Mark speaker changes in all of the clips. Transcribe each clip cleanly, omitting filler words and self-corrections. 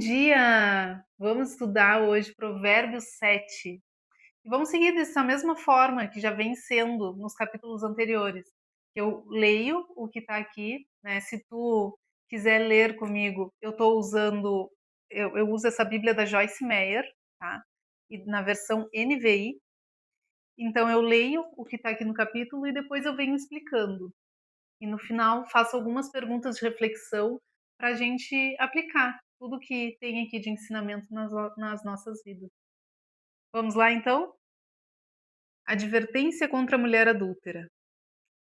Speaker 1: dia! Vamos estudar hoje Provérbios 7. E vamos seguir dessa mesma forma que já vem sendo nos capítulos anteriores. Eu leio o que está aqui, né? Se tu quiser ler comigo, eu estou usando, eu uso essa Bíblia da Joyce Meyer, tá? E na versão NVI. Então eu leio o que está aqui no capítulo e depois eu venho explicando. E no final faço algumas perguntas de reflexão para a gente aplicar tudo que tem aqui de ensinamento nas nossas vidas. Vamos lá então? Advertência contra a mulher adúltera.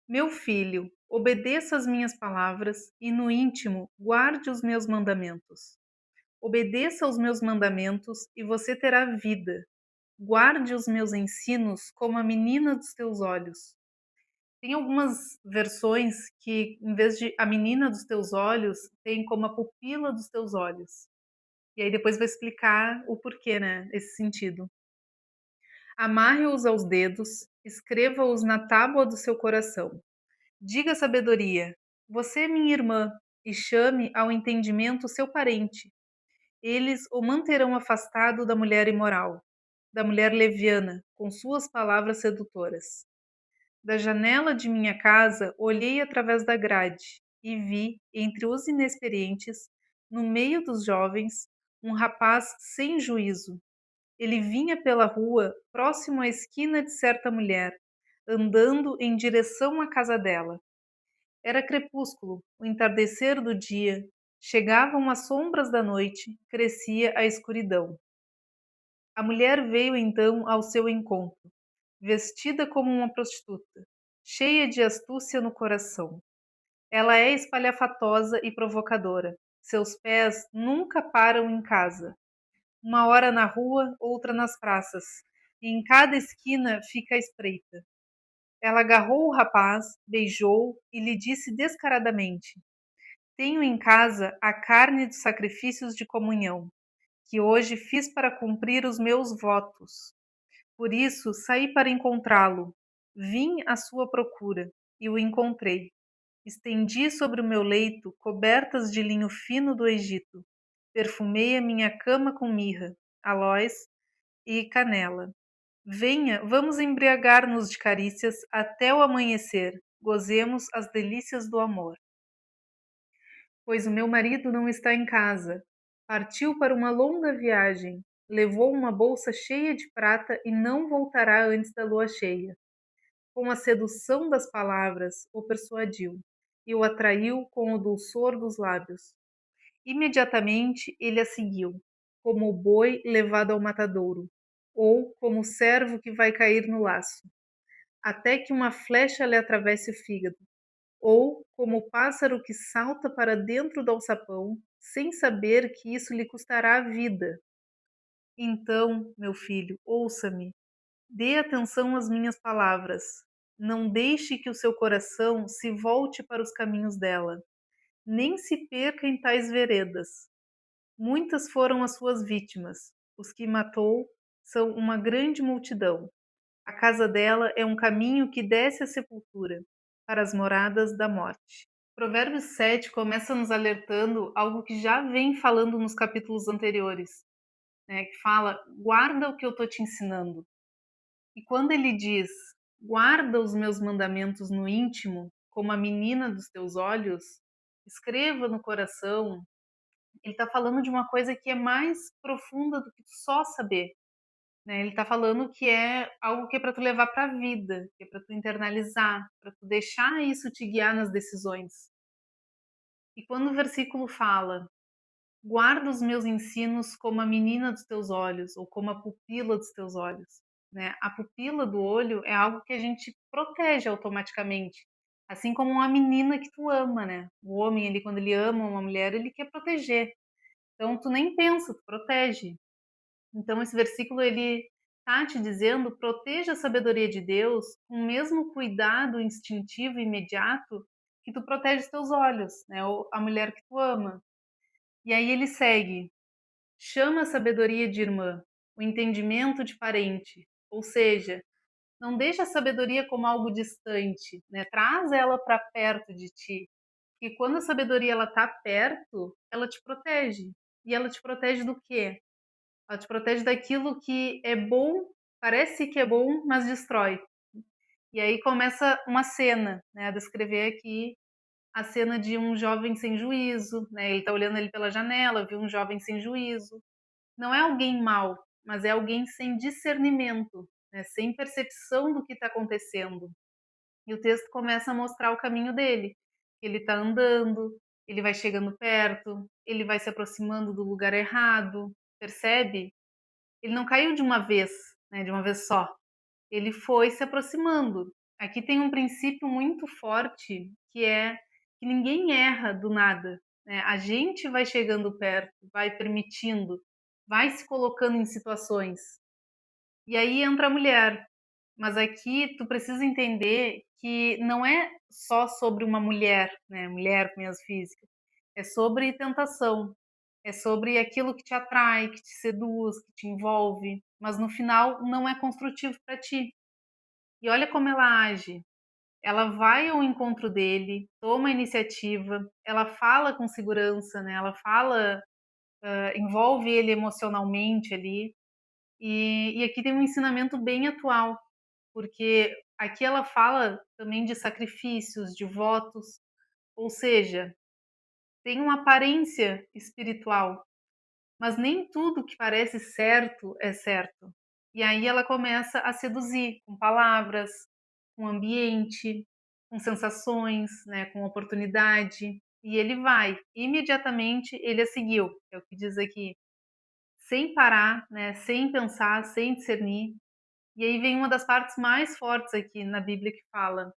Speaker 1: Meu filho, obedeça as minhas palavras e no íntimo guarde os meus mandamentos. Obedeça aos meus mandamentos e você terá vida. Guarde os meus ensinos como a menina dos teus olhos. Tem algumas versões que, em vez de a menina dos teus olhos, tem como a pupila dos teus olhos. E aí depois vou explicar o porquê, né? Esse sentido. Amarre-os aos dedos, escreva-os na tábua do seu coração. Diga à sabedoria: você é minha irmã, e chame ao entendimento seu parente. Eles o manterão afastado da mulher imoral, da mulher leviana, com suas palavras sedutoras. Da janela de minha casa olhei através da grade e vi, entre os inexperientes, no meio dos jovens, um rapaz sem juízo. Ele vinha pela rua, próximo à esquina de certa mulher, andando em direção à casa dela. Era crepúsculo, o entardecer do dia, chegavam as sombras da noite, crescia a escuridão. A mulher veio então ao seu encontro, vestida como uma prostituta, cheia de astúcia no coração. Ela é espalhafatosa e provocadora. Seus pés nunca param em casa. Uma hora na rua, outra nas praças, e em cada esquina fica à espreita. Ela agarrou o rapaz, beijou e lhe disse descaradamente: tenho em casa a carne dos sacrifícios de comunhão, que hoje fiz para cumprir os meus votos. Por isso saí para encontrá-lo. Vim à sua procura e o encontrei. Estendi sobre o meu leito cobertas de linho fino do Egito. Perfumei a minha cama com mirra, aloés e canela. Venha, vamos embriagar-nos de carícias até o amanhecer. Gozemos as delícias do amor. Pois o meu marido não está em casa. Partiu para uma longa viagem. Levou uma bolsa cheia de prata e não voltará antes da lua cheia. Com a sedução das palavras, o persuadiu e o atraiu com o dulçor dos lábios. Imediatamente ele a seguiu, como o boi levado ao matadouro, ou como o servo que vai cair no laço, até que uma flecha lhe atravesse o fígado, ou como o pássaro que salta para dentro do alçapão, sem saber que isso lhe custará a vida. Então, meu filho, ouça-me, dê atenção às minhas palavras. Não deixe que o seu coração se volte para os caminhos dela, nem se perca em tais veredas. Muitas foram as suas vítimas. Os que matou são uma grande multidão. A casa dela é um caminho que desce à sepultura, para as moradas da morte. Provérbios 7 começa nos alertando algo que já vem falando nos capítulos anteriores, né, que fala: guarda o que eu estou te ensinando. E quando ele diz: guarda os meus mandamentos no íntimo, como a menina dos teus olhos, escreva no coração, ele está falando de uma coisa que é mais profunda do que só saber. Né? Ele está falando que é algo que é para tu levar para a vida, que é para tu internalizar, para tu deixar isso te guiar nas decisões. E quando o versículo fala: guarda os meus ensinos como a menina dos teus olhos, ou como a pupila dos teus olhos. Né? A pupila do olho é algo que a gente protege automaticamente. Assim como uma menina que tu ama, né? O homem, ele, quando ele ama uma mulher, ele quer proteger. Então, tu nem pensa, tu protege. Então, esse versículo, ele tá te dizendo: proteja a sabedoria de Deus com o mesmo cuidado instintivo e imediato que tu protege os teus olhos, né? Ou a mulher que tu ama. E aí ele segue: chama a sabedoria de irmã, o entendimento de parente. Ou seja, não deixa a sabedoria como algo distante, né? Traz ela para perto de ti. E quando a sabedoria ela tá perto, ela te protege. E ela te protege do quê? Ela te protege daquilo que é bom, parece que é bom, mas destrói. E aí começa uma cena, né, a descrever aqui a cena de um jovem sem juízo, né? Ele está olhando ali pela janela, viu um jovem sem juízo. Não é alguém mau, mas é alguém sem discernimento, né? Sem percepção do que está acontecendo. E o texto começa a mostrar o caminho dele. Ele está andando, ele vai chegando perto, ele vai se aproximando do lugar errado, percebe? Ele não caiu de uma vez, né? De uma vez só. Ele foi se aproximando. Aqui tem um princípio muito forte que é que ninguém erra do nada, né? A gente vai chegando perto, vai permitindo, vai se colocando em situações. E aí entra a mulher. Mas aqui tu precisa entender que não é só sobre uma mulher, né? Mulher mesmo física. É sobre tentação. É sobre aquilo que te atrai, que te seduz, que te envolve, mas no final não é construtivo para ti. E olha como ela age. Ela vai ao encontro dele, toma a iniciativa, ela fala com segurança, né? Ela fala, envolve ele emocionalmente ali. E aqui tem um ensinamento bem atual, porque aqui ela fala também de sacrifícios, de votos, ou seja, tem uma aparência espiritual, mas nem tudo que parece certo é certo. E aí ela começa a seduzir com palavras, com ambiente, com sensações, né, com oportunidade. E ele vai, imediatamente ele a seguiu, é o que diz aqui, sem parar, né, sem pensar, sem discernir. E aí vem uma das partes mais fortes aqui na Bíblia que fala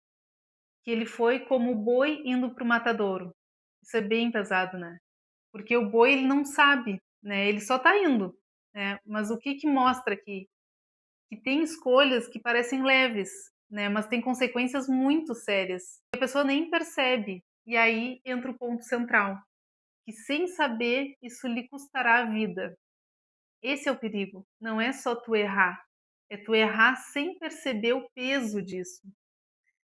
Speaker 1: que ele foi como o boi indo para o matadouro. Isso é bem pesado, né? Porque o boi ele não sabe, né? Ele só está indo, né? Mas o que que mostra aqui? Que tem escolhas que parecem leves, né? Mas tem consequências muito sérias. A pessoa nem percebe. E aí entra o ponto central, que sem saber isso lhe custará a vida. Esse é o perigo. Não é só tu errar, é tu errar sem perceber o peso disso.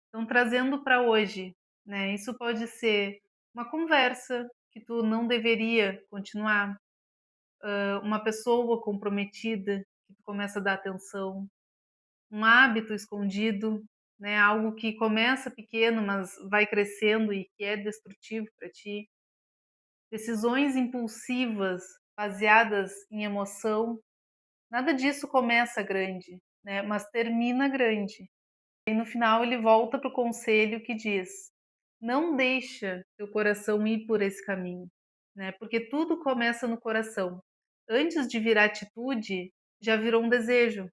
Speaker 1: Então, trazendo para hoje, né? Isso pode ser uma conversa que tu não deveria continuar, uma pessoa comprometida que tu começa a dar atenção, um hábito escondido, né? Algo que começa pequeno, mas vai crescendo e que é destrutivo para ti. Decisões impulsivas baseadas em emoção, nada disso começa grande, né? Mas termina grande. E no final ele volta para o conselho que diz: não deixa teu coração ir por esse caminho, né? Porque tudo começa no coração. Antes de virar atitude, já virou um desejo.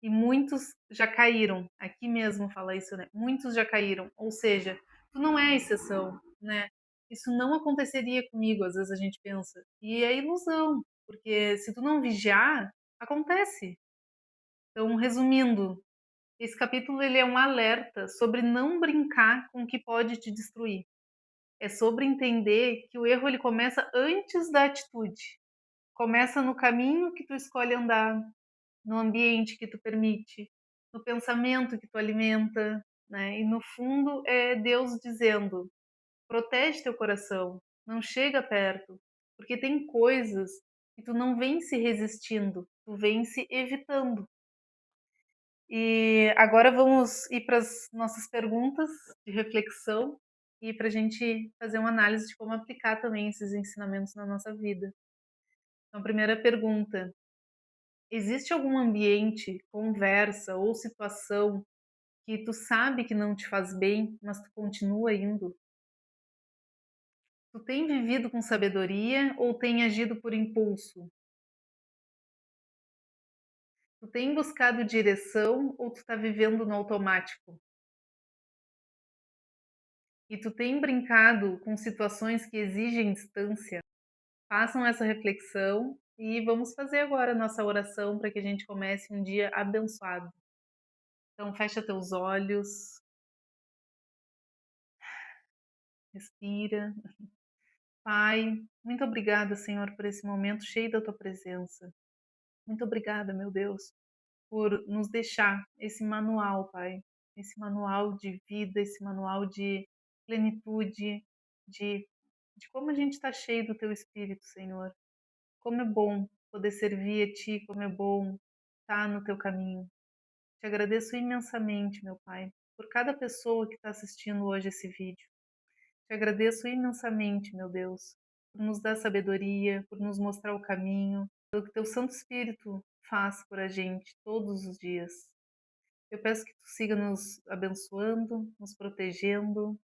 Speaker 1: E muitos já caíram. Aqui mesmo fala isso, né? Muitos já caíram. Ou seja, tu não é a exceção, né? Isso não aconteceria comigo, às vezes a gente pensa. E é ilusão, porque se tu não vigiar, acontece. Então, resumindo, esse capítulo ele é um alerta sobre não brincar com o que pode te destruir. É sobre entender que o erro ele começa antes da atitude. Começa no caminho que tu escolhe andar, no ambiente que tu permite, no pensamento que tu alimenta, né? E no fundo é Deus dizendo: protege teu coração, não chega perto, porque tem coisas que tu não vem se resistindo, tu vem se evitando. E agora vamos ir para as nossas perguntas de reflexão e para a gente fazer uma análise de como aplicar também esses ensinamentos na nossa vida. Então, primeira pergunta: existe algum ambiente, conversa ou situação que tu sabe que não te faz bem, mas tu continua indo? Tu tem vivido com sabedoria ou tem agido por impulso? Tu tem buscado direção ou tu tá vivendo no automático? E tu tem brincado com situações que exigem distância? Façam essa reflexão e vamos fazer agora a nossa oração para que a gente comece um dia abençoado. Então fecha teus olhos, respira. Pai, muito obrigada, Senhor, por esse momento cheio da tua presença. Muito obrigada, meu Deus, por nos deixar esse manual, Pai, esse manual de vida, esse manual de plenitude, de, de como a gente está cheio do teu Espírito, Senhor. Como é bom poder servir a Ti, como é bom estar no Teu caminho. Te agradeço imensamente, meu Pai, por cada pessoa que está assistindo hoje esse vídeo. Te agradeço imensamente, meu Deus, por nos dar sabedoria, por nos mostrar o caminho, pelo que Teu Santo Espírito faz por a gente todos os dias. Eu peço que Tu siga nos abençoando, nos protegendo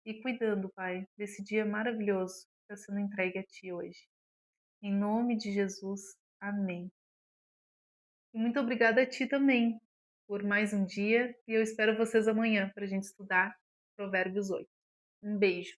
Speaker 1: e cuidando, Pai, desse dia maravilhoso que está sendo entregue a Ti hoje. Em nome de Jesus, amém. E muito obrigada a Ti também por mais um dia e eu espero vocês amanhã para a gente estudar Provérbios 8. Um beijo.